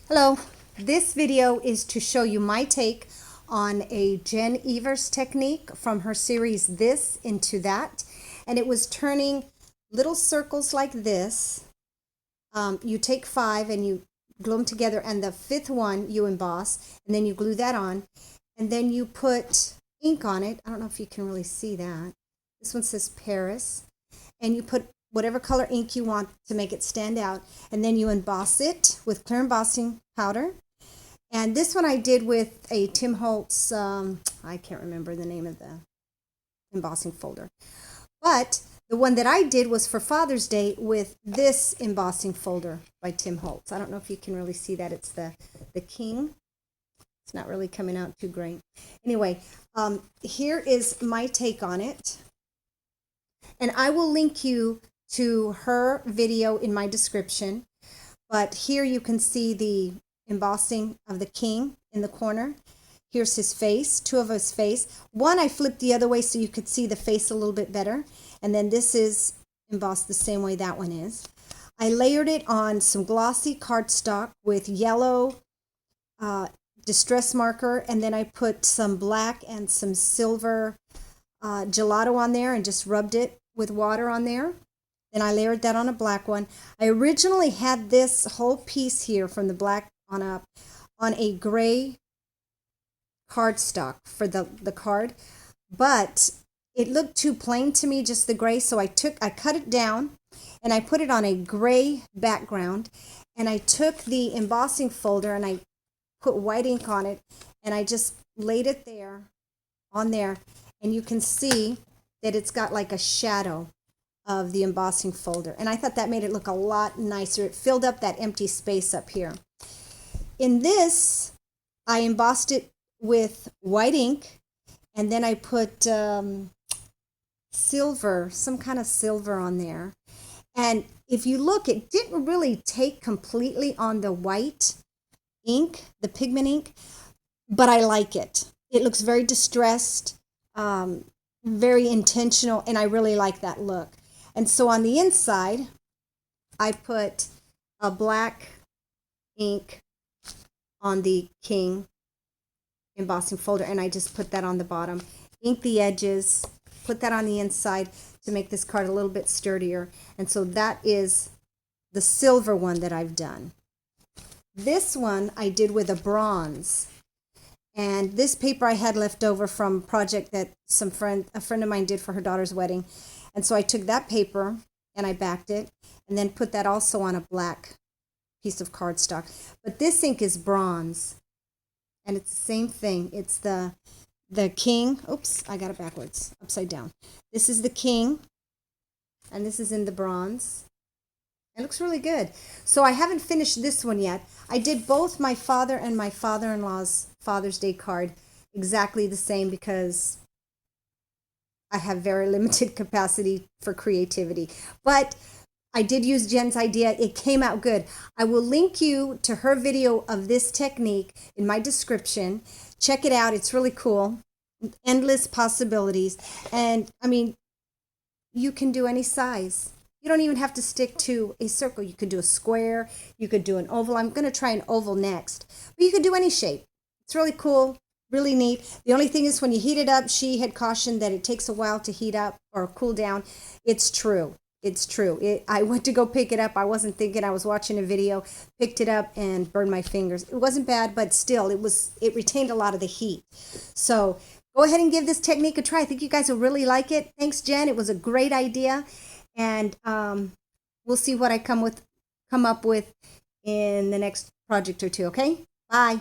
Hello, this video is to show you my take on a Jen Evers technique from her series This Into That. And it was turning little circles like this. You take 5 and you glue them together, and the 5th one you emboss, and then you glue that on, and then you put ink on it. I don't know if you can really see that. This one says Paris, and you put whatever color ink you want to make it stand out, and then you emboss it with clear embossing powder. And this one I did with a Tim Holtz, I can't remember the name of the embossing folder, but the one that I did was for Father's Day with this embossing folder by Tim Holtz. I don't know if you can really see that. It's the King. It's not really coming out too great. Anyway, here is my take on it. And I will link you to her video in my description. But here you can see the embossing of the King in the corner. Here's his face, 2 of his face. One I flipped the other way so you could see the face a little bit better. And then this is embossed the same way that one is. I layered it on some glossy cardstock with yellow distress marker, and then I put some black and some silver gelato on there and just rubbed it with water on there. Then I layered that on a black one. I originally had this whole piece here from the black on up on a gray cardstock for the card, but it looked too plain to me, just the gray, so I cut it down and I put it on a gray background, and I took the embossing folder and I put white ink on it, and I just laid it there on there, and you can see that it's got like a shadow of the embossing folder, and I thought that made it look a lot nicer. It filled up that empty space up here. In this, I embossed it with white ink, and then I put silver, some kind of silver on there. And if you look, it didn't really take completely on the white ink, the pigment ink, but I like it. It looks very distressed, very intentional, and I really like that look. And so on the inside, I put a black ink on the King embossing folder, and I just put that on the bottom, ink the edges, put that on the inside to make this card a little bit sturdier. And so that is the silver one that I've done. This one I did with a bronze, and this paper I had left over from a project that a friend of mine did for her daughter's wedding. And so I took that paper and I backed it, and then put that also on a black piece of cardstock. But this ink is bronze, and it's the same thing. It's the King. Oops, I got it backwards, upside down. This is the King, and this is in the bronze. It looks really good. So I haven't finished this one yet. I did both my father and my father-in-law's Father's Day card exactly the same because I have very limited capacity for creativity. But I did use Jen's idea. It came out good. I will link you to her video of this technique in my description. Check it out. It's really cool. Endless possibilities. And I mean, you can do any size. You don't even have to stick to a circle. You could do a square. You could do an oval. I'm going to try an oval next. But you could do any shape. It's really cool, really neat. The only thing is when you heat it up, she had cautioned that it takes a while to heat up or cool down. It's true. It's true. I went to go pick it up. I wasn't thinking. I was watching a video, picked it up, and burned my fingers. It wasn't bad, but still, it retained a lot of the heat. So go ahead and give this technique a try. I think you guys will really like it. Thanks, Jen. It was a great idea. And we'll see what I come up with in the next project or two, okay? Bye.